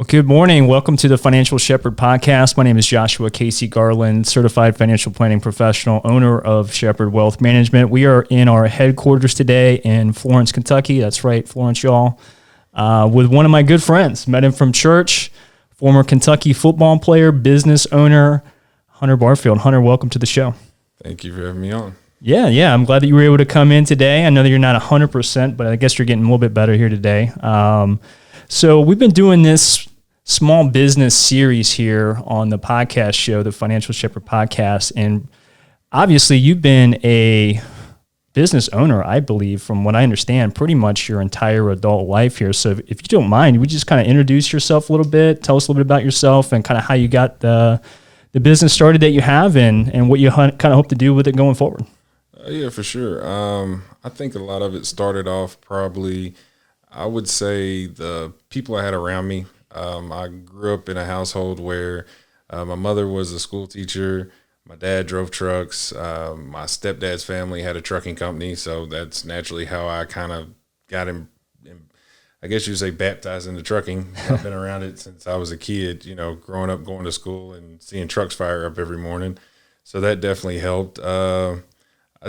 Well, good morning. Welcome to the Financial Shepherd Podcast. My name is Joshua Casey Garland, certified financial planning professional, owner of Shepherd Wealth Management. We are in our headquarters today in Florence, Kentucky. That's right, Florence, y'all. With one of my good friends. Met him from church, former Kentucky football player, business owner, Hunter Barfield. Hunter, welcome to the show. Thank you for having me on. Yeah. I'm glad that you were able to come in today. I know that you're not 100%, but I guess you're getting a little bit better here today. So we've been doing this small business series here on the podcast show, the Financial Shepherd Podcast. And obviously you've been a business owner, I believe, from what I understand, pretty much your entire adult life here. So if you don't mind, would you just kind of introduce yourself a little bit, tell us a little bit about yourself and kind of how you got the business started that you have and what you kind of hope to do with it going forward. Yeah, for sure. I think a lot of it started off probably, I would say, the people I had around me. I grew up in a household where my mother was a school teacher, my dad drove trucks, my stepdad's family had a trucking company, so that's naturally how I kind of got him, I guess you'd say, baptized into trucking. I've been around it since I was a kid, growing up, going to school and seeing trucks fire up every morning. So that definitely helped. I'd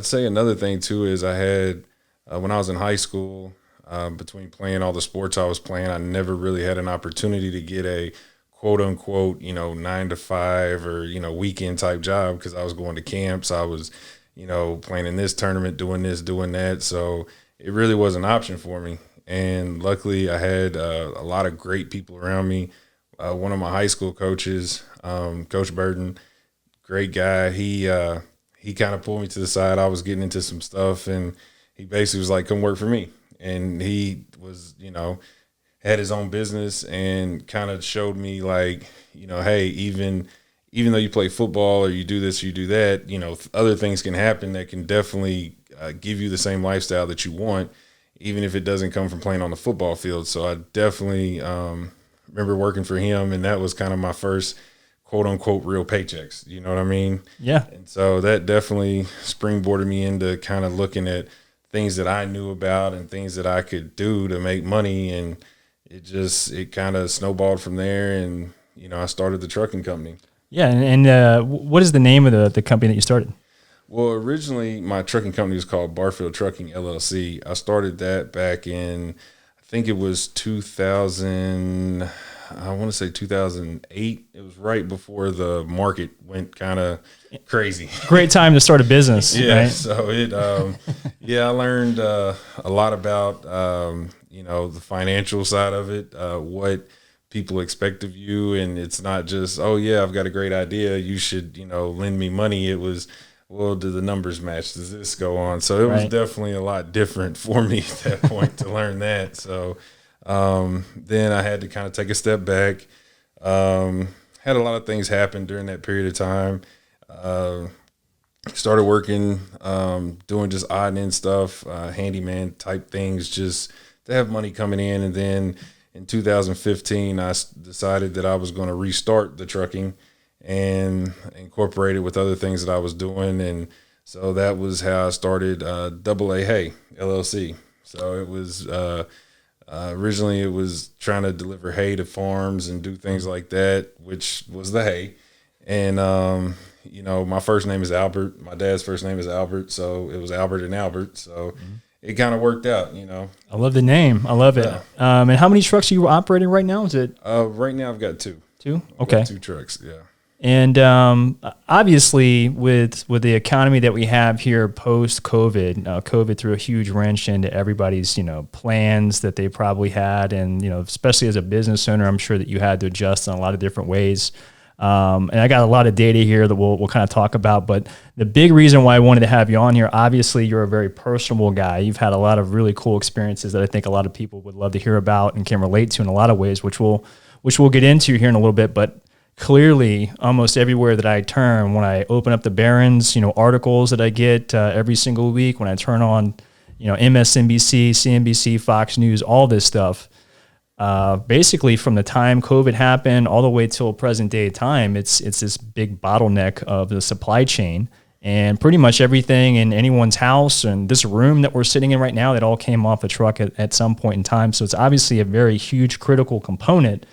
say another thing too is I had, when I was in high school, between playing all the sports I was playing, I never really had an opportunity to get a quote unquote, 9 to 5 or, weekend type job because I was going to camps. I was, playing in this tournament, doing this, doing that. So it really was an option for me. And luckily I had a lot of great people around me. One of my high school coaches, Coach Burton, great guy. He kind of pulled me to the side. I was getting into some stuff and he basically was like, come work for me. And he was, had his own business and kind of showed me like, hey, even though you play football or you do this, or you do that, other things can happen that can definitely give you the same lifestyle that you want, even if it doesn't come from playing on the football field. So I definitely remember working for him, and that was kind of my first quote unquote real paychecks. You know what I mean? Yeah. And so that definitely springboarded me into kind of looking at things that I knew about and things that I could do to make money. And it kind of snowballed from there. And, I started the trucking company. Yeah. And what is the name of the company that you started? Well, originally my trucking company was called Barfield Trucking LLC. I started that back in, I think it was 2000, I want to say 2008. It was right before the market went kind of crazy. Great time to start a business. Yeah. Right? So I learned a lot about, the financial side of it, what people expect of you. And it's not just, oh yeah, I've got a great idea, you should, lend me money. It was, well, do the numbers match? Does this go on? So it was definitely a lot different for me at that point to learn that. So then I had to kind of take a step back. Had a lot of things happen during that period of time. Started working, doing just odd and end stuff, handyman type things, just to have money coming in. And then in 2015, I decided that I was going to restart the trucking and incorporate it with other things that I was doing. And so that was how I started AA Hay LLC. So it was originally it was trying to deliver hay to farms and do things like that, which was the hay. And my first name is Albert. My dad's first name is Albert, so it was Albert and Albert. So it kind of worked out, I love the name. I love it. And how many trucks are you operating right now? Is it? Right now I've got two. Two? I've okay. got 2 trucks, yeah. And obviously, with the economy that we have here post-COVID, COVID threw a huge wrench into everybody's plans that they probably had, and especially as a business owner, I'm sure that you had to adjust in a lot of different ways. And I got a lot of data here that we'll kind of talk about. But the big reason why I wanted to have you on here, obviously, you're a very personable guy. You've had a lot of really cool experiences that I think a lot of people would love to hear about and can relate to in a lot of ways, which we'll get into here in a little bit. But clearly, almost everywhere that I turn, when I open up the Barron's, articles that I get every single week, when I turn on, MSNBC, CNBC, Fox News, all this stuff, basically from the time COVID happened all the way till present day time, it's this big bottleneck of the supply chain, and pretty much everything in anyone's house and this room that we're sitting in right now, that all came off the truck at some point in time. So it's obviously a very huge critical component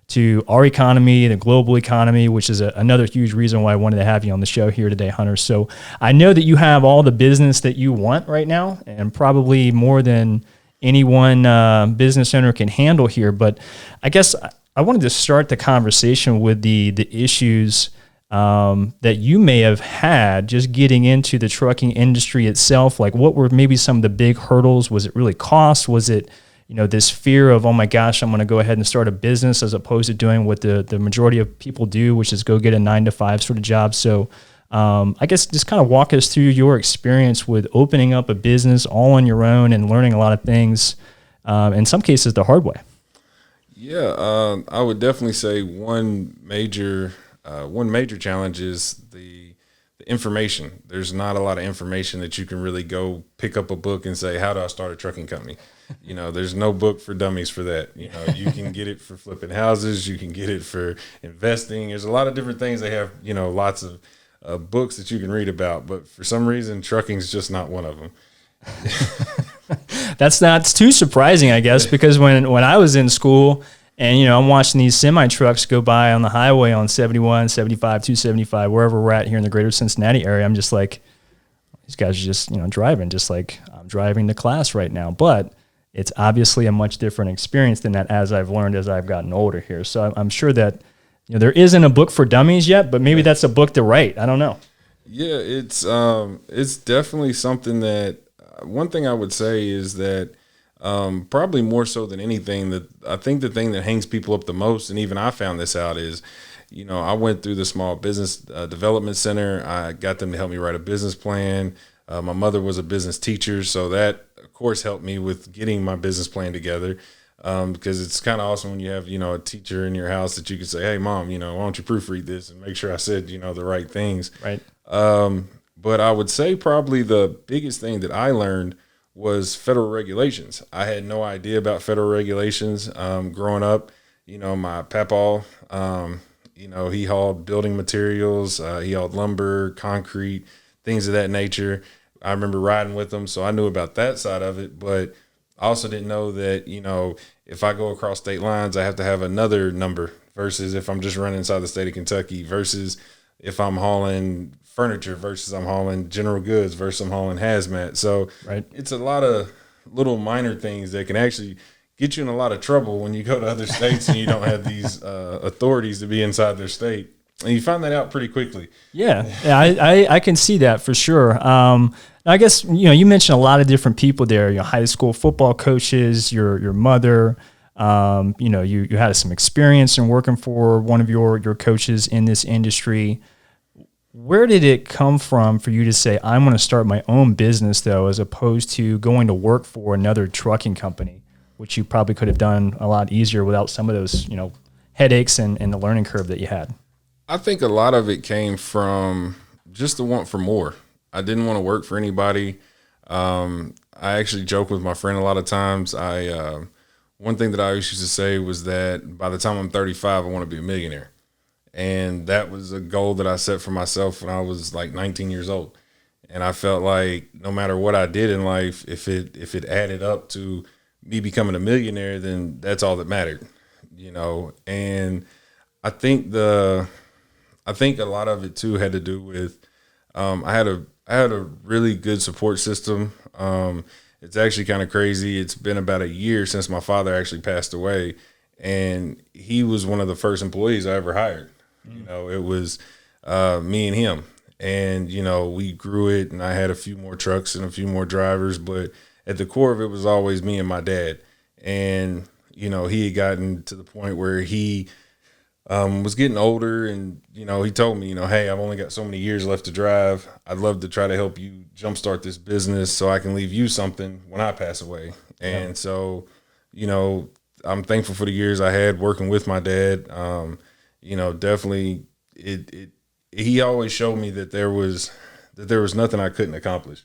to our economy, the global economy, which is another huge reason why I wanted to have you on the show here today, Hunter. So I know that you have all the business that you want right now, and probably more than any one business owner can handle here. But I guess I wanted to start the conversation with the issues that you may have had just getting into the trucking industry itself. Like, what were maybe some of the big hurdles? Was it really cost? Was it, this fear of, oh my gosh, I'm going to go ahead and start a business, as opposed to doing what the majority of people do, which is go get a 9-to-5 sort of job. So I guess just kind of walk us through your experience with opening up a business all on your own and learning a lot of things, in some cases the hard way. Yeah, I would definitely say one major challenge is the information. There's not a lot of information that you can really go pick up a book and say, how do I start a trucking company? There's no book for dummies for that. You can get it for flipping houses. You can get it for investing. There's a lot of different things they have, lots of books that you can read about. But for some reason, trucking is just not one of them. That's not too surprising, I guess, because when I was in school and, I'm watching these semi trucks go by on the highway on 71, 75, 275, wherever we're at here in the greater Cincinnati area, I'm just like, these guys are just, driving just like I'm driving to class right now. But it's obviously a much different experience than that, as I've learned as I've gotten older here. So I'm sure that, there isn't a book for dummies yet, but maybe that's a book to write. I don't know. Yeah, it's definitely something that, one thing I would say is that probably more so than anything, that I think the thing that hangs people up the most, and even I found this out, is, I went through the Small Business Development Center. I got them to help me write a business plan. My mother was a business teacher, so that, of course, helped me with getting my business plan together, because it's kind of awesome when you have, a teacher in your house that you can say, hey, Mom, why don't you proofread this and make sure I said, the right things. Right. But I would say probably the biggest thing that I learned was federal regulations. I had no idea about federal regulations growing up. My papaw, he hauled building materials. He hauled lumber, concrete, things of that nature. I remember riding with him, so I knew about that side of it. But I also didn't know that, if I go across state lines, I have to have another number versus if I'm just running inside the state of Kentucky, versus if I'm hauling furniture versus I'm hauling general goods versus I'm hauling hazmat. So right. It's a lot of little minor things that can actually get you in a lot of trouble when you go to other states and you don't have these authorities to be inside their state. And you find that out pretty quickly. Yeah, I can see that for sure. I guess, you mentioned a lot of different people there, high school football coaches, your mother, you had some experience in working for one of your coaches in this industry. Where did it come from for you to say, I'm going to start my own business, though, as opposed to going to work for another trucking company, which you probably could have done a lot easier without some of those, headaches and the learning curve that you had? I think a lot of it came from just the want for more. I didn't want to work for anybody. I actually joke with my friend a lot of times. One thing that I always used to say was that by the time I'm 35, I want to be a millionaire. And that was a goal that I set for myself when I was like 19 years old. And I felt like no matter what I did in life, if it added up to me becoming a millionaire, then that's all that mattered, And I think a lot of it too had to do with I had a really good support system. It's actually kind of crazy. It's been about a year since my father actually passed away, and he was one of the first employees I ever hired. It was me and him, and we grew it, and I had a few more trucks and a few more drivers, but at the core of it was always me and my dad. And he had gotten to the point where he was getting older, and he told me, hey, I've only got so many years left to drive. I'd love to try to help you jumpstart this business so I can leave you something when I pass away. And so I'm thankful for the years I had working with my dad. Definitely he always showed me that there was nothing I couldn't accomplish.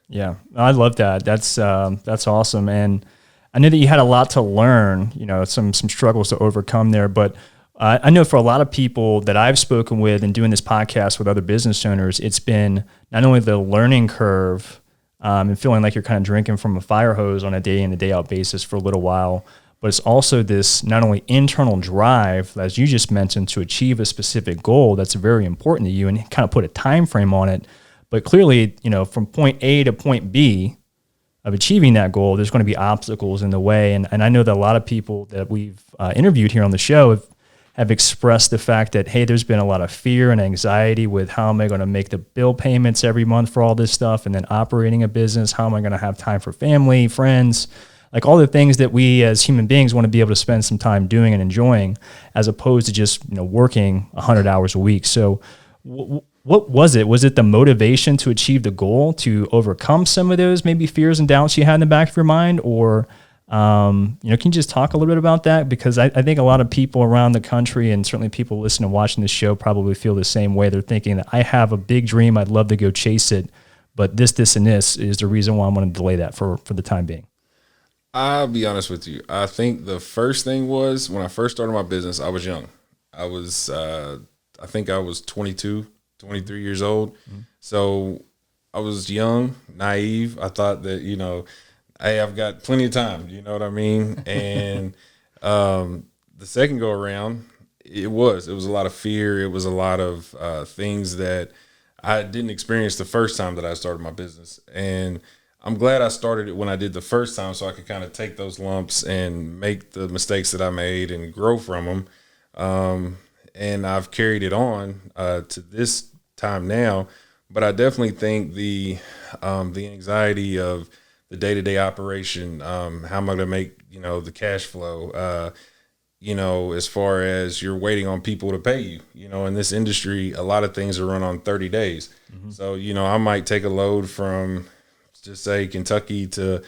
Yeah, I love that. That's awesome. And I knew that you had a lot to learn, some struggles to overcome there, but I know for a lot of people that I've spoken with and doing this podcast with other business owners, it's been not only the learning curve and feeling like you're kind of drinking from a fire hose on a day in and day out basis for a little while, but but it's also this not only internal drive, as you just mentioned, to achieve a specific goal that's very important to you, and kind of put a time frame on it. But clearly, from point A to point B of achieving that goal, there's going to be obstacles in the way. And I know that a lot of people that we've interviewed here on the show have expressed the fact that, hey, there's been a lot of fear and anxiety with how am I going to make the bill payments every month for all this stuff, and then operating a business, how am I going to have time for family, friends, like all the things that we as human beings want to be able to spend some time doing and enjoying, as opposed to just working 100 hours a week. So what was it? Was it the motivation to achieve the goal, to overcome some of those maybe fears and doubts you had in the back of your mind? Or, can you just talk a little bit about that? Because I think a lot of people around the country, and certainly people listening and watching this show, probably feel the same way. They're thinking that I have a big dream, I'd love to go chase it, but this, and this is the reason why I'm going to delay that for the time being. I'll be honest with you. I think the first thing was when I first started my business, I was young. I was, I think I was 22, 23 years old. Mm-hmm. So I was young, naive. I thought that, hey, I've got plenty of time. You know what I mean? And the second go around, it was a lot of fear. It was a lot of things that I didn't experience the first time that I started my business. And I'm glad I started it when I did the first time, so I could kind of take those lumps and make the mistakes that I made and grow from them. And I've carried it on to this time now. But I definitely think the anxiety of the day-to-day operation, how am I going to make the cash flow? As far as you're waiting on people to pay you. In this industry, a lot of things are run on 30 days. Mm-hmm. So I might take a load from, just say, Kentucky to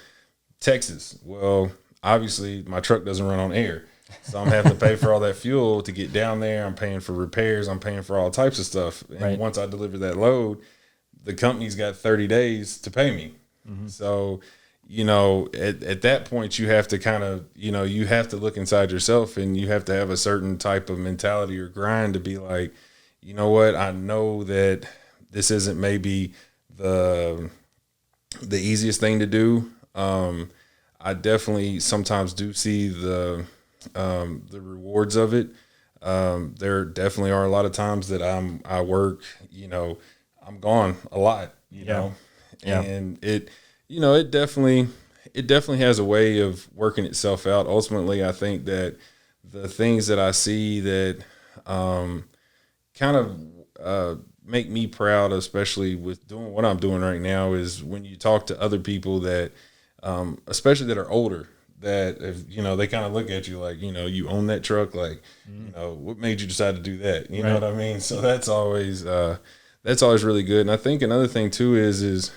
Texas. Well, obviously my truck doesn't run on air, so I'm having to pay for all that fuel to get down there. I'm paying for repairs. I'm paying for all types of stuff. And right. Once I deliver that load, the company's got 30 days to pay me. Mm-hmm. So, at that point you have to kind of, you have to look inside yourself, and you have to have a certain type of mentality or grind to be like, you know what, I know that this isn't maybe the easiest thing to do. I definitely sometimes do see the rewards of it. There definitely are a lot of times that I work, I'm gone a lot, know, and it definitely has a way of working itself out. Ultimately, I think that the things that I see that kind of make me proud, especially with doing what I'm doing right now, is when you talk to other people that, especially that are older, that if, they kind of look at you like, you own that truck, like, what made you decide to do that? You know what I mean? So that's always really good. And I think another thing too is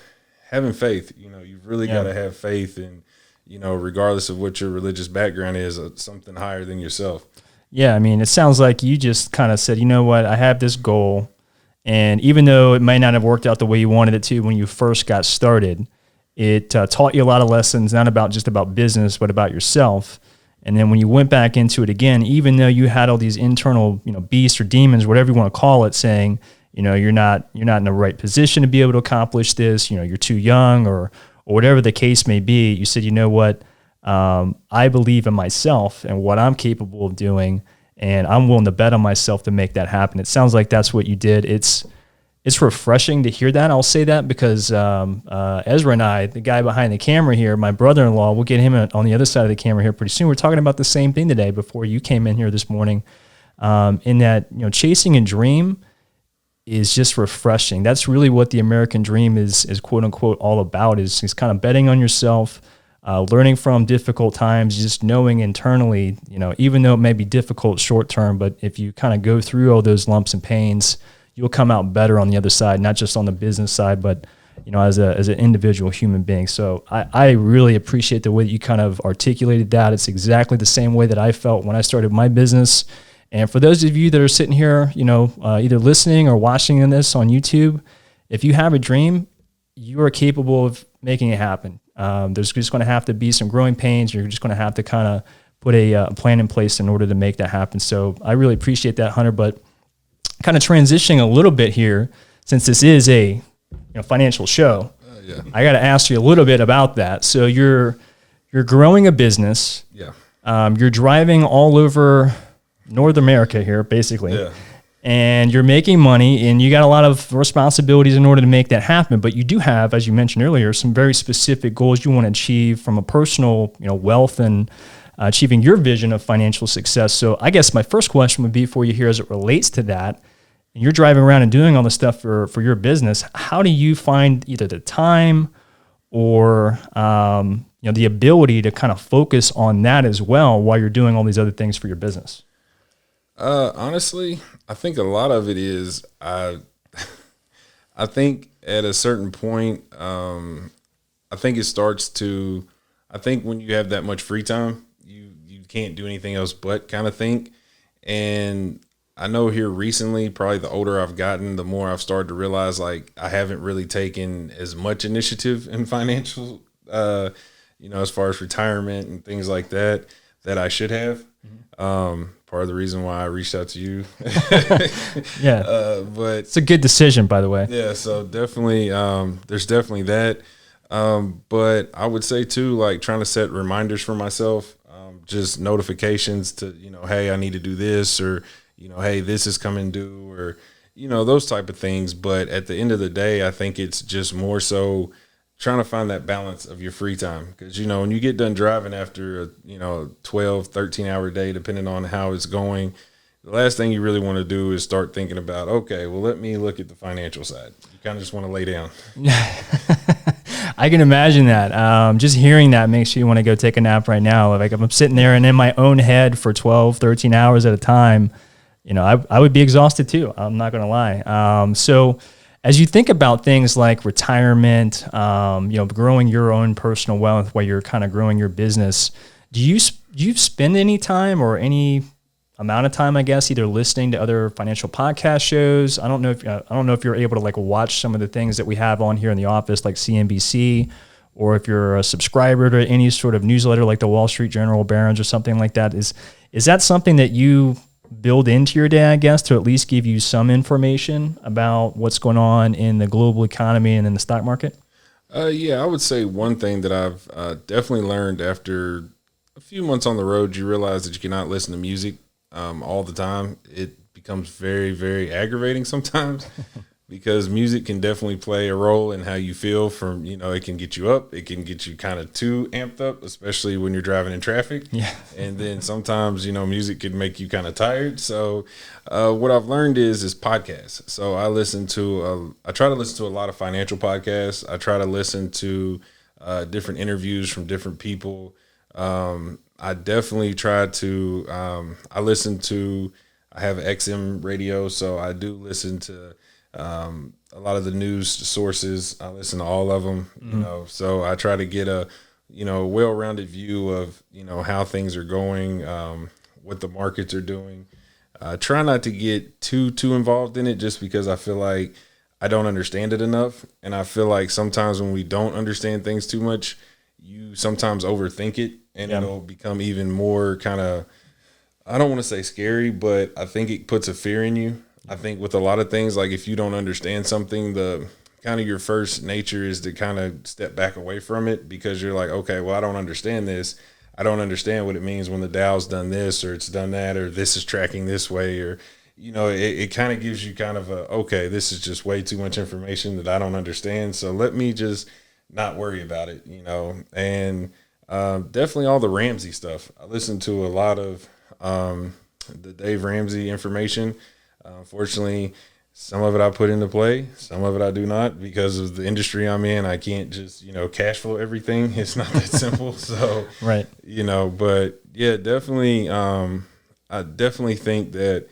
having faith. You've really got to have faith in, regardless of what your religious background is, something higher than yourself. Yeah. I mean, it sounds like you just kind of said, you know what, I have this goal. And even though it may not have worked out the way you wanted it to when you first got started, it taught you a lot of lessons, not just about business, but about yourself. And then when you went back into it again, even though you had all these internal, beasts or demons, whatever you want to call it, saying, you're not in the right position to be able to accomplish this, you're too young or whatever the case may be, you said, you know what, I believe in myself and what I'm capable of doing, and I'm willing to bet on myself to make that happen. It sounds like that's what you did. It's refreshing to hear that. I'll say that because Ezra and I, the guy behind the camera here, my brother-in-law, we'll get him on the other side of the camera here pretty soon. We're talking about the same thing today before you came in here this morning, in that, chasing a dream is just refreshing. That's really what the American dream is quote unquote all about, is kind of betting on yourself, learning from difficult times, just knowing internally, even though it may be difficult short term, but if you kind of go through all those lumps and pains, you'll come out better on the other side, not just on the business side, but as an individual human being. So I really appreciate the way that you kind of articulated that. It's exactly the same way that I felt when I started my business. And for those of you that are sitting here, either listening or watching this on YouTube, if you have a dream, you are capable of making it happen. There's just going to have to be some growing pains. You're just going to have to kind of put a plan in place in order to make that happen. So I really appreciate that, Hunter. But kind of transitioning a little bit here, since this is a financial show, I got to ask you a little bit about that. So you're growing a business. Yeah. You're driving all over North America here, basically. Yeah. And you're making money, and you got a lot of responsibilities in order to make that happen. But you do have, as you mentioned earlier, some very specific goals you want to achieve from a personal, wealth and achieving your vision of financial success. So I guess my first question would be for you here as it relates to that. And you're driving around and doing all this stuff for your business. How do you find either the time or the ability to kind of focus on that as well while you're doing all these other things for your business? Honestly, I think a lot of it is I think at a certain point, I think when you have that much free time, you can't do anything else but kind of think. And I know here recently, probably the older I've gotten, the more I've started to realize like I haven't really taken as much initiative in financial, as far as retirement and things like that I should have. Part of the reason why I reached out to you. Yeah. But it's a good decision, by the way. Yeah. So definitely, there's definitely that. But I would say too, like trying to set reminders for myself, just notifications to, hey, I need to do this, or, hey, this is coming due, or, those type of things. But at the end of the day, I think it's just more so trying to find that balance of your free time. Because, when you get done driving after a, 12, 13-hour day, depending on how it's going, the last thing you really want to do is start thinking about, okay, well, let me look at the financial side. You kind of just want to lay down. I can imagine that. Just hearing that makes you want to go take a nap right now. Like if I'm sitting there and in my own head for 12, 13 hours at a time, I would be exhausted too. I'm not going to lie. So as you think about things like retirement, growing your own personal wealth while you're kind of growing your business, do you spend any time or any amount of time, I guess, either listening to other financial podcast shows? I don't know if you're able to like watch some of the things that we have on here in the office, like CNBC, or if you're a subscriber to any sort of newsletter like the Wall Street Journal, Barron's, or something like that. Is that something that you build into your day, I guess, to at least give you some information about what's going on in the global economy and in the stock market? Yeah, I would say one thing that I've definitely learned after a few months on the road, you realize that you cannot listen to music all the time. It becomes very, very aggravating sometimes because music can definitely play a role in how you feel. From, it can get you up, it can get you kind of too amped up, especially when you're driving in traffic. Yeah. And then sometimes, music can make you kind of tired. So what I've learned is podcasts. So I try to listen to a lot of financial podcasts. I try to listen to different interviews from different people. I definitely try to, I have XM radio, so I do listen to a lot of the news sources. I listen to all of them, so I try to get a, well-rounded view of, how things are going, what the markets are doing. I try not to get too involved in it just because I feel like I don't understand it enough. And I feel like sometimes when we don't understand things too much, you sometimes overthink it, and it'll become even more kind of, I don't want to say scary, but I think it puts a fear in you. I think with a lot of things, like if you don't understand something, the kind of your first nature is to kind of step back away from it because you're like, okay, well, I don't understand this. I don't understand what it means when the Dow's done this or it's done that, or this is tracking this way, or, it kind of gives you kind of okay, this is just way too much information that I don't understand. So let me just not worry about it, and definitely all the Ramsey stuff. I listen to a lot of the Dave Ramsey information. Unfortunately, some of it I put into play, some of it I do not because of the industry I'm in. I can't just, cash flow everything. It's not that simple. So, right. But yeah, definitely. I definitely think that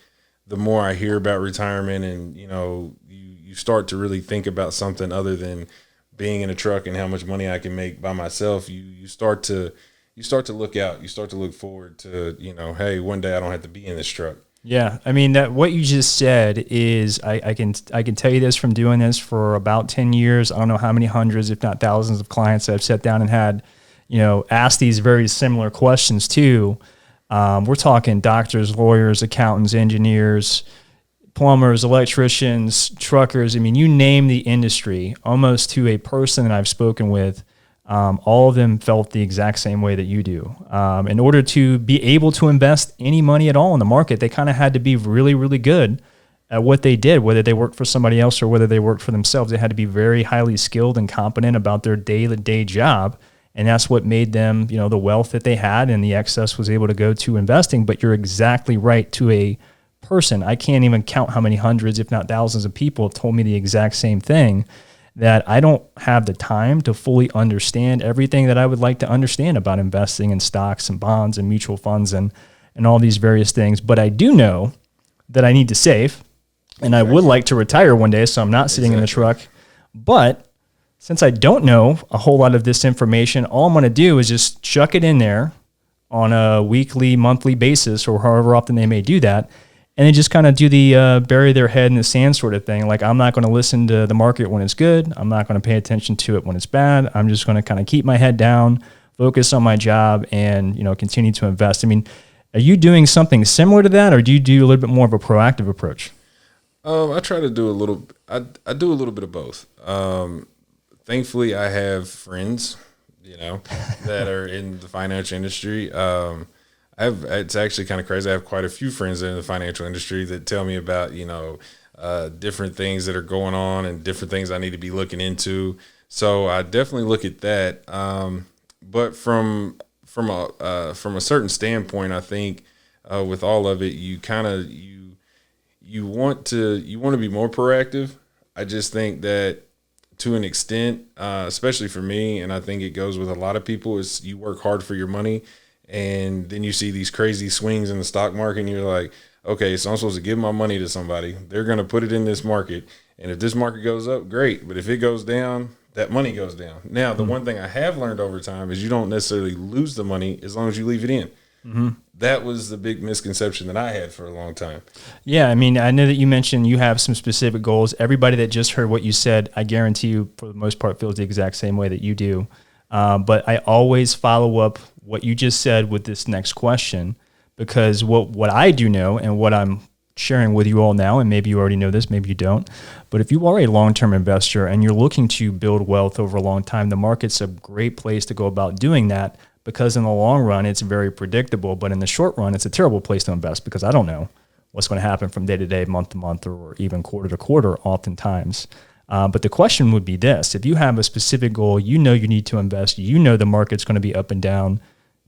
the more I hear about retirement and, you start to really think about something other than being in a truck and how much money I can make by myself, you start to look out, you start to look forward to, hey, one day I don't have to be in this truck. Yeah. I mean, that what you just said is, I can tell you this from doing this for about 10 years. I don't know how many hundreds, if not thousands of clients I've sat down and had, asked these very similar questions to. We're talking doctors, lawyers, accountants, engineers, plumbers, electricians, truckers. I mean, you name the industry, almost to a person that I've spoken with. all of them felt the exact same way that you do. In order to be able to invest any money at all in the market, they kind of had to be really, really good at what they did, whether they worked for somebody else or whether they worked for themselves. They had to be very highly skilled and competent about their day-to-day job. And that's what made them, the wealth that they had, and the excess was able to go to investing. But you're exactly right, to a person. I can't even count how many hundreds, if not thousands of people have told me the exact same thing, that I don't have the time to fully understand everything that I would like to understand about investing in stocks and bonds and mutual funds and all these various things. But I do know that I need to save, and I would like to retire one day, so I'm not sitting in the truck. But since I don't know a whole lot of this information, all I'm going to do is just chuck it in there on a weekly, monthly basis, or however often they may do that, and then just kind of do the bury their head in the sand sort of thing. Like, I'm not going to listen to the market when it's good. I'm not going to pay attention to it when it's bad. I'm just going to kind of keep my head down, focus on my job, and continue to invest. I mean, are you doing something similar to that, or do you do a little bit more of a proactive approach? I try to do a little. I do a little bit of both. Thankfully, I have friends, that are in the financial industry. It's actually kind of crazy. I have quite a few friends in the financial industry that tell me about, different things that are going on and different things I need to be looking into. So I definitely look at that. But from a certain standpoint, I think with all of it, you want to be more proactive. I just think that, to an extent, especially for me, and I think it goes with a lot of people, is you work hard for your money, and then you see these crazy swings in the stock market, and you're like, okay, so I'm supposed to give my money to somebody. They're going to put it in this market, and if this market goes up, great. But if it goes down, that money goes down. Now, the one thing I have learned over time is you don't necessarily lose the money as long as you leave it in. Mm-hmm. That was the big misconception that I had for a long time. Yeah, I mean, I know that you mentioned you have some specific goals. Everybody that just heard what you said, I guarantee you, for the most part, feels the exact same way that you do. But I always follow up what you just said with this next question, because what I do know and what I'm sharing with you all now, and maybe you already know this, maybe you don't, but if you are a long-term investor and you're looking to build wealth over a long time, the market's a great place to go about doing that, because in the long run, it's very predictable. But in the short run, it's a terrible place to invest, because I don't know what's going to happen from day to day, month to month, or even quarter to quarter oftentimes. But the question would be this: if you have a specific goal, you need to invest, the market's going to be up and down.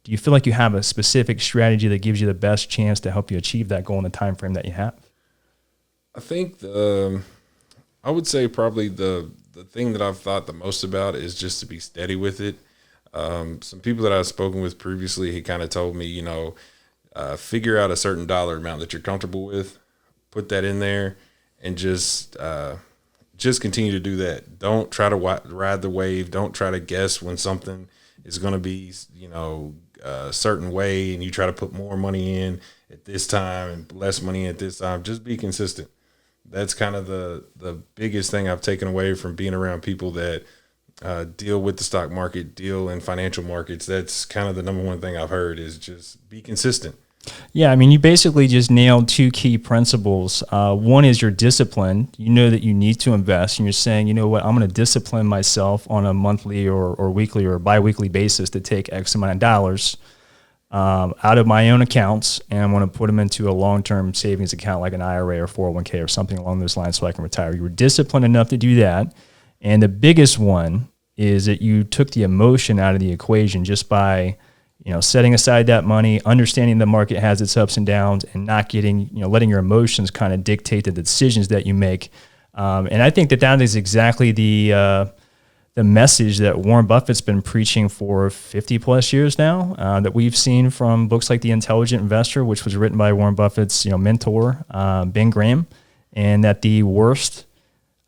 Do you feel like you have a specific strategy that gives you the best chance to help you achieve that goal in the time frame that you have? I think I would say probably the thing that I've thought the most about is just to be steady with it. Some people that I've spoken with previously, he kind of told me, figure out a certain dollar amount that you're comfortable with, put that in there, and just continue to do that. Don't try to ride the wave. Don't try to guess when something is going to be, a certain way, and you try to put more money in at this time and less money in at this time. Just be consistent. That's kind of the biggest thing I've taken away from being around people that deal with the stock market, deal in financial markets. That's kind of the number one thing I've heard, is just be consistent. Yeah, I mean, you basically just nailed two key principles. One is your discipline. You know that you need to invest, and you're saying, you know what, I'm going to discipline myself on a monthly or weekly or biweekly basis to take X amount of dollars out of my own accounts, and I'm going to put them into a long-term savings account like an IRA or 401k or something along those lines so I can retire. You were disciplined enough to do that. And the biggest one is that you took the emotion out of the equation just by setting aside that money, understanding the market has its ups and downs, and not getting, letting your emotions kind of dictate the decisions that you make. And I think that is exactly the message that Warren Buffett's been preaching for 50 plus years now, that we've seen from books like The Intelligent Investor, which was written by Warren Buffett's, mentor, Ben Graham, and that the worst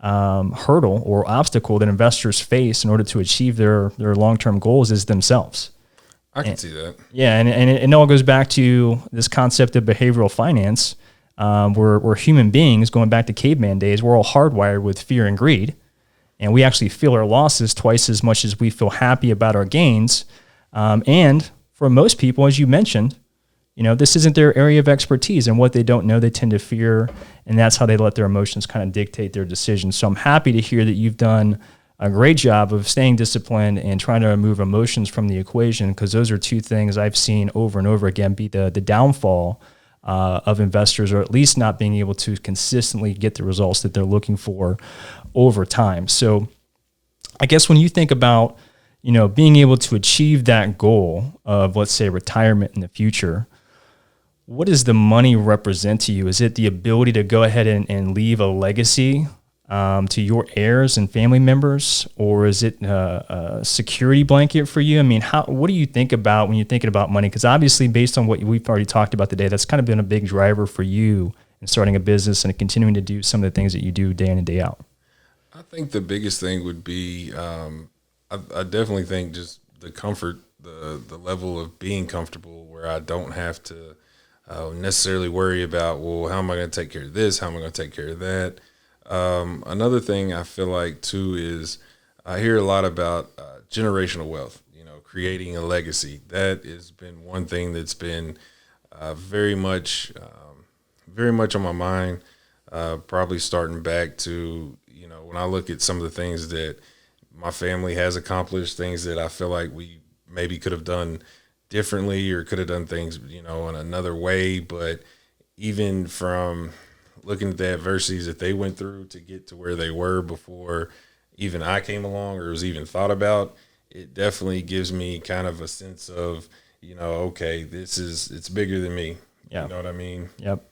hurdle or obstacle that investors face in order to achieve their long-term goals is themselves. I can see that. Yeah, and it all goes back to this concept of behavioral finance, where human beings, going back to caveman days, we're all hardwired with fear and greed, and we actually feel our losses twice as much as we feel happy about our gains. And for most people, as you mentioned, this isn't their area of expertise, and what they don't know, they tend to fear, and that's how they let their emotions kind of dictate their decisions. So I'm happy to hear that you've done a great job of staying disciplined and trying to remove emotions from the equation, because those are two things I've seen over and over again be the downfall of investors, or at least not being able to consistently get the results that they're looking for over time. So I guess when you think about, being able to achieve that goal of, let's say, retirement in the future, what does the money represent to you? Is it the ability to go ahead and leave a legacy to your heirs and family members, or is it a security blanket for you? I mean, what do you think about when you're thinking about money? Because obviously, based on what we've already talked about today, that's kind of been a big driver for you in starting a business and continuing to do some of the things that you do day in and day out. I think the biggest thing would be, I definitely think just the comfort, the level of being comfortable where I don't have to necessarily worry about, well, how am I going to take care of this? How am I going to take care of that? Another thing I feel like too is I hear a lot about generational wealth, creating a legacy. That has been one thing that's been very much on my mind, probably starting back to, when I look at some of the things that my family has accomplished, things that I feel like we maybe could have done differently or could have done things, in another way. But even from looking at the adversities that they went through to get to where they were before even I came along or was even thought about, it definitely gives me kind of a sense of, okay, it's bigger than me. Yeah. You know what I mean? Yep.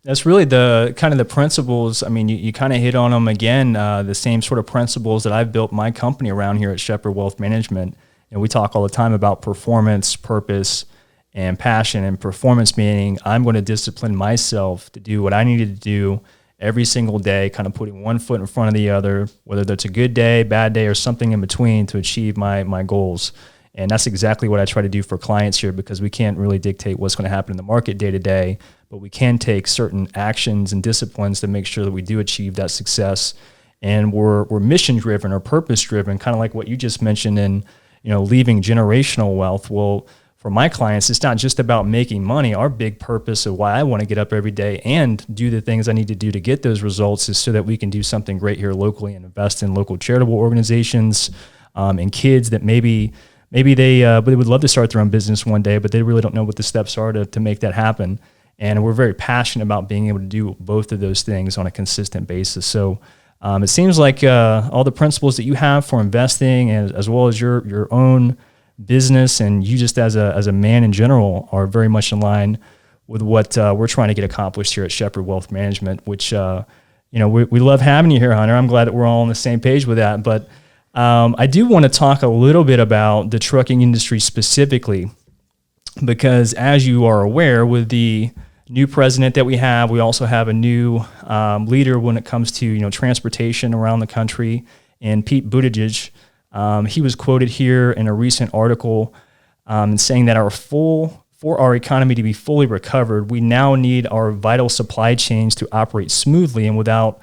That's really the kind of the principles. I mean, you kind of hit on them again, the same sort of principles that I've built my company around here at Shepherd Wealth Management. And we talk all the time about performance, purpose, and passion. And performance meaning I'm going to discipline myself to do what I needed to do every single day, kind of putting one foot in front of the other, whether that's a good day, bad day, or something in between to achieve my goals. And that's exactly what I try to do for clients here, because we can't really dictate what's going to happen in the market day to day, but we can take certain actions and disciplines to make sure that we do achieve that success. And we're mission driven or purpose driven, kind of like what you just mentioned in, leaving generational wealth. Well, for my clients, it's not just about making money. Our big purpose of why I want to get up every day and do the things I need to do to get those results is so that we can do something great here locally and invest in local charitable organizations and kids that maybe they would love to start their own business one day, but they really don't know what the steps are to make that happen. And we're very passionate about being able to do both of those things on a consistent basis. So it seems like all the principles that you have for investing, and as well as your own business and you just as a man in general, are very much in line with what we're trying to get accomplished here at Shepherd Wealth Management, which we love having you here, Hunter. I'm glad that we're all on the same page with that. But I do want to talk a little bit about the trucking industry specifically, because as you are aware, with the new president that we also have a new leader when it comes to transportation around the country, and Pete Buttigieg. He was quoted here in a recent article saying that for our economy to be fully recovered, we now need our vital supply chains to operate smoothly and without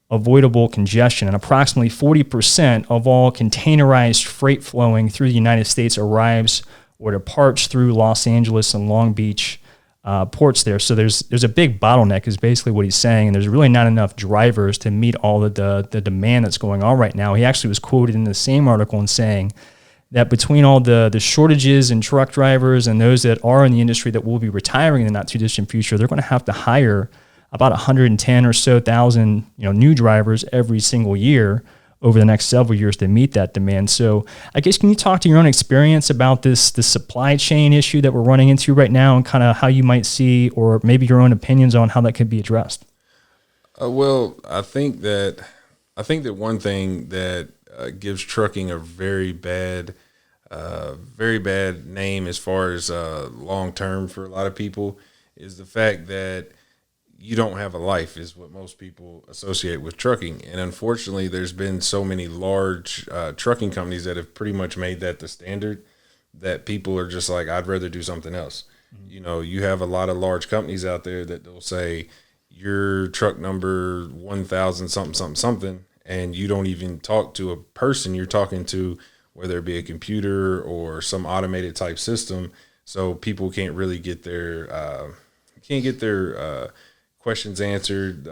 avoidable congestion. And approximately 40% of all containerized freight flowing through the United States arrives or departs through Los Angeles and Long Beach ports there. So there's a big bottleneck is basically what he's saying. And there's really not enough drivers to meet all of the demand that's going on right now. He actually was quoted in the same article in saying that between all the shortages in truck drivers and those that are in the industry that will be retiring in the not too distant future, they're going to have to hire about 110 or so thousand new drivers every single year over the next several years to meet that demand. So I guess, can you talk to your own experience about the supply chain issue that we're running into right now, and kind of how you might see, or maybe your own opinions on how that could be addressed? Well, I think that one thing that gives trucking a very bad name as far as long term for a lot of people is the fact that you don't have a life, is what most people associate with trucking. And unfortunately, there's been so many large trucking companies that have pretty much made that the standard that people are just like, I'd rather do something else. Mm-hmm. You have a lot of large companies out there that they'll say your truck number 1,000 something, and you don't even talk to a person. You're talking to whether it be a computer or some automated type system. So people can't really get their questions answered.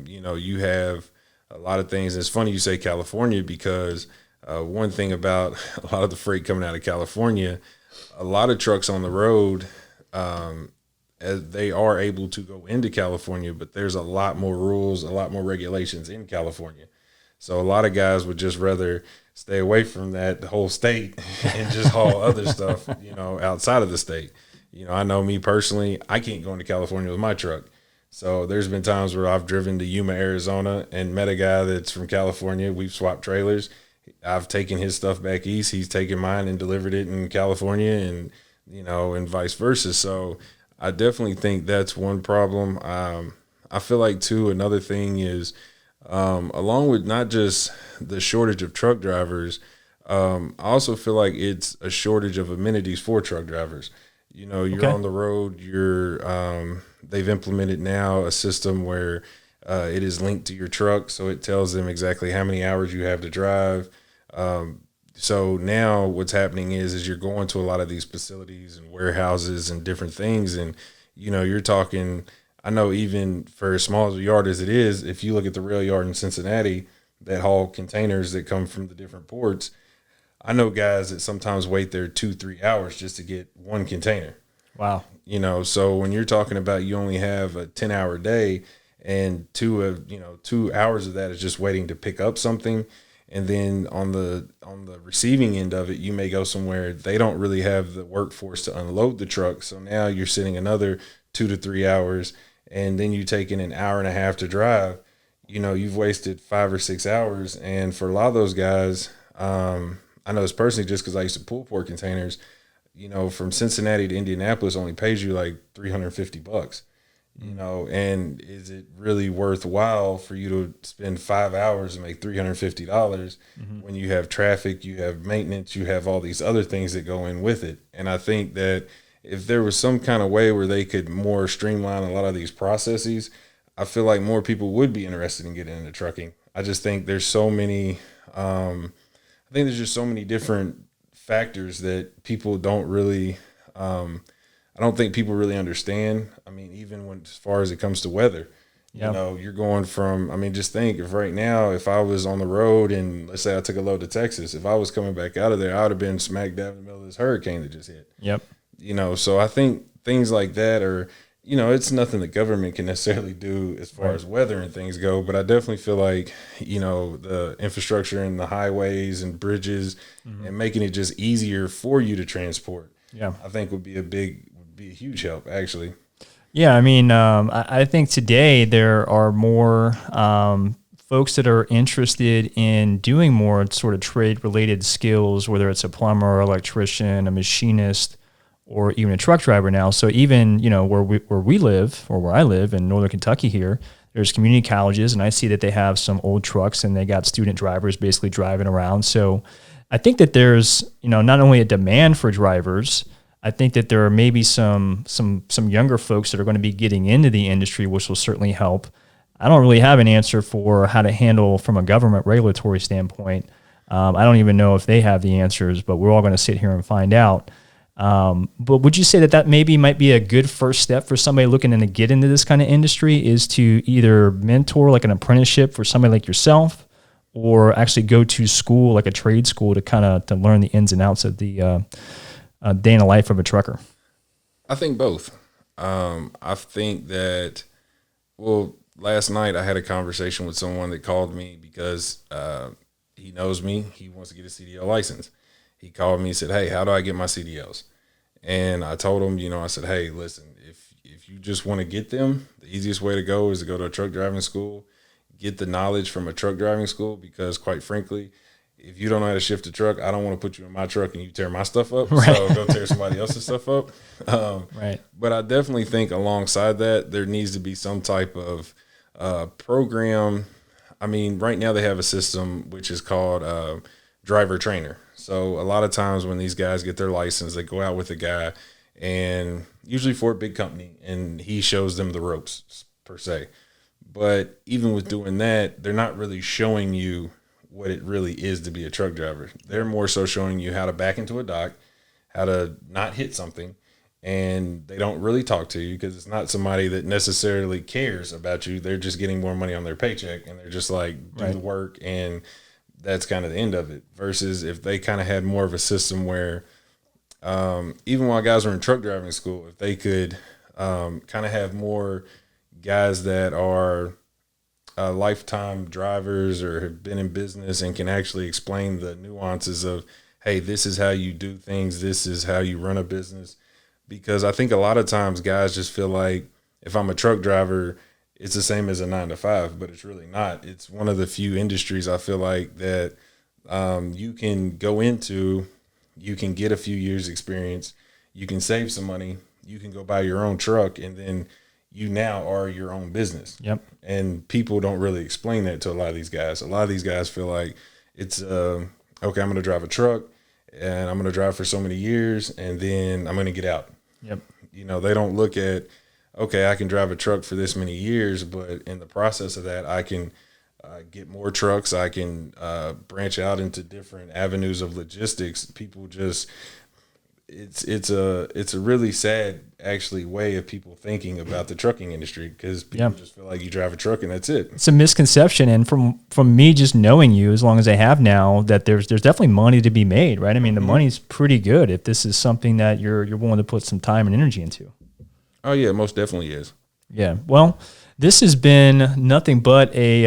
You have a lot of things. And it's funny you say California because one thing about a lot of the freight coming out of California, a lot of trucks on the road, as they are able to go into California, but there's a lot more rules, a lot more regulations in California. So a lot of guys would just rather stay away from that whole state and just haul other stuff, outside of the state. I know me personally, I can't go into California with my truck. So there's been times where I've driven to Yuma, Arizona and met a guy that's from California. We've swapped trailers. I've taken his stuff back east. He's taken mine and delivered it in California and vice versa. So I definitely think that's one problem. I feel like, too, another thing is along with not just the shortage of truck drivers, I also feel like it's a shortage of amenities for truck drivers. You're on the road, they've implemented now a system where it is linked to your truck, so it tells them exactly how many hours you have to drive. So now what's happening is you're going to a lot of these facilities and warehouses and different things, and you're talking. I know even for as small as a yard as it is, if you look at the rail yard in Cincinnati that haul containers that come from the different ports, I know guys that sometimes wait there 2-3 hours just to get one container. Wow. So when you're talking about you only have a 10-hour day and 2 hours of that is just waiting to pick up something. And then on the receiving end of it, you may go somewhere they don't really have the workforce to unload the truck. So now you're sitting another 2 to 3 hours, and then you taking an hour and a half to drive. You've wasted 5 or 6 hours. And for a lot of those guys, I know this personally just because I used to pull port containers, from Cincinnati to Indianapolis only pays you like $350, and is it really worthwhile for you to spend 5 hours and make $350 when you have traffic, you have maintenance, you have all these other things that go in with it? And I think that if there was some kind of way where they could more streamline a lot of these processes, I feel like more people would be interested in getting into trucking. I just think there's so many, there's just so many different factors that people don't really, I don't think people really understand. I mean, even as far as it comes to weather, you're going from, just think if right now, if I was on the road and let's say I took a load to Texas, if I was coming back out of there, I would have been smack dab in the middle of this hurricane that just hit. Yep. So I think things like that are, it's nothing the government can necessarily do as far as weather and things go, but I definitely feel like, the infrastructure and the highways and bridges and making it just easier for you to transport, I think would be a huge help, actually. Yeah, I think today there are more folks that are interested in doing more sort of trade-related skills, whether it's a plumber, electrician, a machinist, or even a truck driver now. So even, where we live, or where I live in Northern Kentucky here, there's community colleges, and I see that they have some old trucks and they got student drivers basically driving around. So I think that there's, not only a demand for drivers, I think that there are maybe some younger folks that are going to be getting into the industry, which will certainly help. I don't really have an answer for how to handle from a government regulatory standpoint. I don't even know if they have the answers, but we're all going to sit here and find out. But would you say that maybe might be a good first step for somebody looking to get into this kind of industry is to either mentor like an apprenticeship for somebody like yourself, or actually go to school, like a trade school, to learn the ins and outs of the day in the life of a trucker? I think both. I think that, last night I had a conversation with someone that called me because he knows me. He wants to get a CDL license. He called me and said, "Hey, how do I get my CDLs?" And I told him, I said, "Hey, listen, if you just want to get them, the easiest way to go is to go to a truck driving school, get the knowledge from a truck driving school, because quite frankly, if you don't know how to shift a truck, I don't want to put you in my truck and you tear my stuff up. Right. So go tear somebody else's stuff up." Right. But I definitely think alongside that, there needs to be some type of program. Right now they have a system which is called driver trainer. So a lot of times when these guys get their license, they go out with a guy, and usually for a big company, and he shows them the ropes per se. But even with doing that, they're not really showing you what it really is to be a truck driver. They're more so showing you how to back into a dock, how to not hit something, and they don't really talk to you because it's not somebody that necessarily cares about you. They're just getting more money on their paycheck, and they're just like, do the work, and that's kind of the end of it. Versus if they kind of had more of a system where, even while guys were in truck driving school, if they could kind of have more guys that are lifetime drivers or have been in business and can actually explain the nuances of, hey, this is how you do things, this is how you run a business. Because I think a lot of times guys just feel like if I'm a truck driver, it's the same as a 9 to 5, but it's really not. It's one of the few industries I feel like that you can go into, you can get a few years experience, you can save some money, you can go buy your own truck, and then you now are your own business. Yep. And people don't really explain that to a lot of these guys. A lot of these guys feel like it's, okay, I'm going to drive a truck and I'm going to drive for so many years and then I'm going to get out. Yep. You know, they don't look at, okay, I can drive a truck for this many years, but in the process of that, I can get more trucks. I can branch out into different avenues of logistics. People just, it's a really sad actually way of people thinking about the trucking industry, because people just feel like you drive a truck and that's it. It's a misconception, and from me just knowing you as long as I have now, that there's definitely money to be made, right? I mean, the money's pretty good if this is something that you're willing to put some time and energy into. Oh yeah, most definitely is. Yeah. Well, this has been nothing but a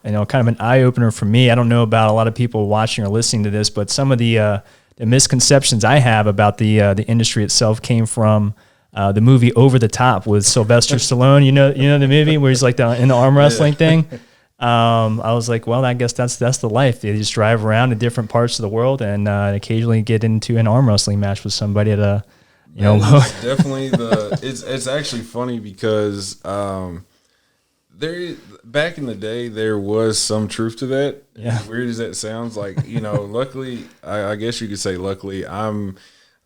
kind of an eye opener for me. I don't know about a lot of people watching or listening to this, but some of the misconceptions I have about the industry itself came from the movie Over the Top with Sylvester Stallone. You know the movie where he's like in the arm wrestling thing. I was like, well, I guess that's the life. They just drive around to different parts of the world and occasionally get into an arm wrestling match with somebody at a, it's definitely it's actually funny because there back in the day there was some truth to that. Yeah. As weird as that sounds, like, luckily, I guess you could say luckily, I'm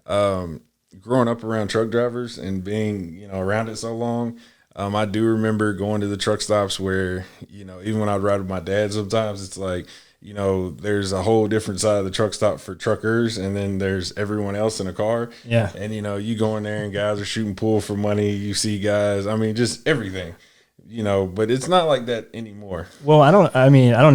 growing up around truck drivers and being, around it so long. I do remember going to the truck stops where, even when I'd ride with my dad sometimes, it's like, there's a whole different side of the truck stop for truckers, and then there's everyone else in a car. Yeah. And, you go in there and guys are shooting pool for money. You see guys, just everything, but it's not like that anymore. Well, I don't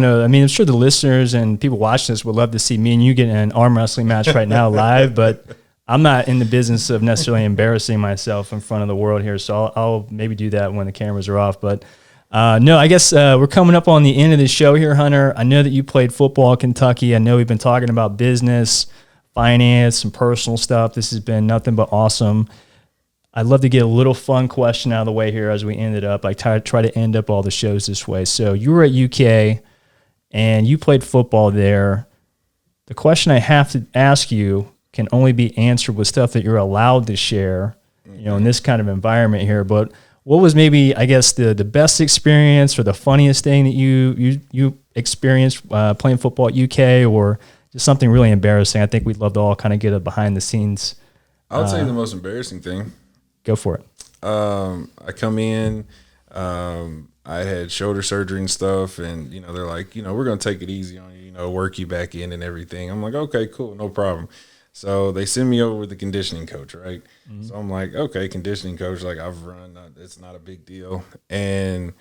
know. I'm sure the listeners and people watching this would love to see me and you get in an arm wrestling match right now live, but I'm not in the business of necessarily embarrassing myself in front of the world here. So I'll maybe do that when the cameras are off, but no, I guess we're coming up on the end of the show here, Hunter. I know that you played football at Kentucky. I know we've been talking about business, finance, and personal stuff. This has been nothing but awesome. I'd love to get a little fun question out of the way here as we end it up. I try to end up all the shows this way. So you were at UK and you played football there. The question I have to ask you can only be answered with stuff that you're allowed to share, in this kind of environment here. But what was maybe, I guess, the best experience or the funniest thing that you experienced playing football at UK, or just something really embarrassing? I think we'd love to all kind of get a behind the scenes. I would say the most embarrassing thing. Go for it. I come in, I had shoulder surgery and stuff, and, they're like, we're going to take it easy on you, work you back in and everything. I'm like, okay, cool, no problem. So they send me over with the conditioning coach, right? Mm-hmm. So I'm like, okay, conditioning coach, like I've run, it's not a big deal. And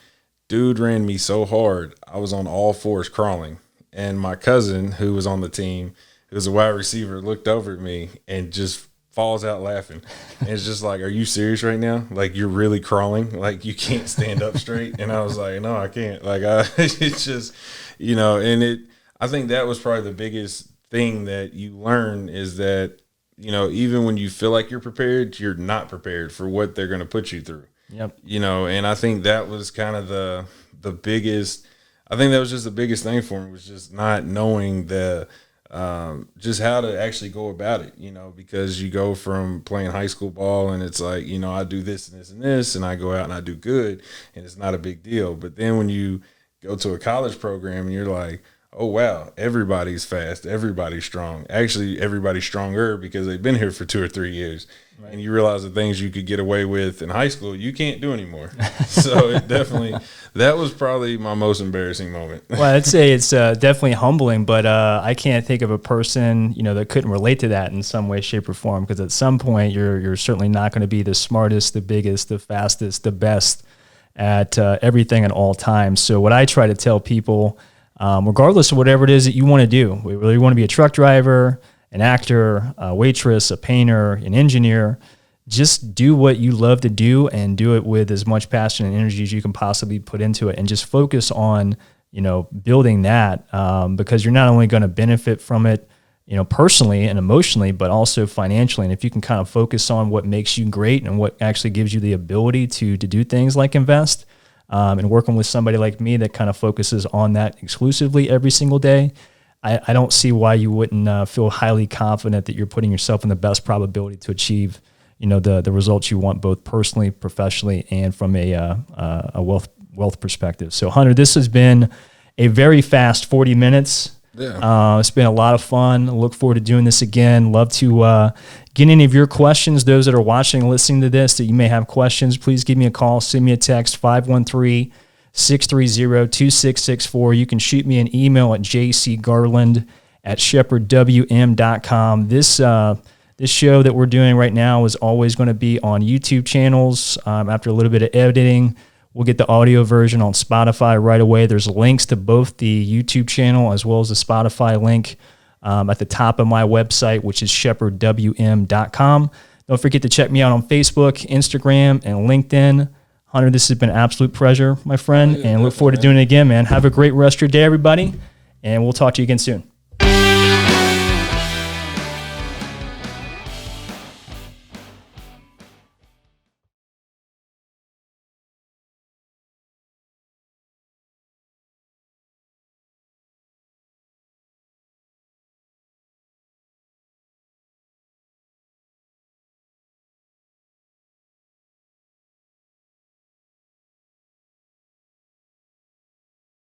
dude ran me so hard, I was on all fours crawling. And my cousin, who was on the team, who was a wide receiver, looked over at me and just falls out laughing. And it's just like, are you serious right now? Like, you're really crawling? Like, you can't stand up straight? And I was like, no, I can't. Like, it's just, and I think that was probably the biggest thing that you learn is that, even when you feel like you're prepared, you're not prepared for what they're going to put you through. Yep. And I think that was kind of the biggest, I think that was just the biggest thing for me, was just not knowing just how to actually go about it, because you go from playing high school ball and it's like, I do this and this and this, and I go out and I do good and it's not a big deal. But then when you go to a college program and you're like, oh wow, everybody's fast, everybody's strong. Actually, everybody's stronger because they've been here for 2 or 3 years. Right. And you realize the things you could get away with in high school, you can't do anymore. So it definitely, that was probably my most embarrassing moment. Well, I'd say it's definitely humbling, but I can't think of a person, that couldn't relate to that in some way, shape, or form. Because at some point, you're certainly not going to be the smartest, the biggest, the fastest, the best at everything at all times. So what I try to tell people, regardless of whatever it is that you want to do, whether you want to be a truck driver, an actor, a waitress, a painter, an engineer, just do what you love to do and do it with as much passion and energy as you can possibly put into it, and just focus on, building that, because you're not only going to benefit from it, personally and emotionally, but also financially. And if you can kind of focus on what makes you great and what actually gives you the ability to do things like invest, and working with somebody like me that kind of focuses on that exclusively every single day, I don't see why you wouldn't feel highly confident that you're putting yourself in the best probability to achieve, the results you want, both personally, professionally, and from a wealth perspective. So, Hunter, this has been a very fast 40 minutes. Yeah. It's been a lot of fun. I look forward to doing this again. Love to get any of your questions. Those that are watching and listening to this, that you may have questions, please give me a call. Send me a text, 513-630-2664. You can shoot me an email at jcgarland@shepardwm.com. This show that we're doing right now is always going to be on YouTube channels. After a little bit of editing, we'll get the audio version on Spotify right away. There's links to both the YouTube channel as well as the Spotify link at the top of my website, which is shepardwm.com. Don't forget to check me out on Facebook, Instagram, and LinkedIn. Hunter, this has been an absolute pleasure, my friend, and look forward to doing it again, man. Have a great rest of your day, everybody, and we'll talk to you again soon.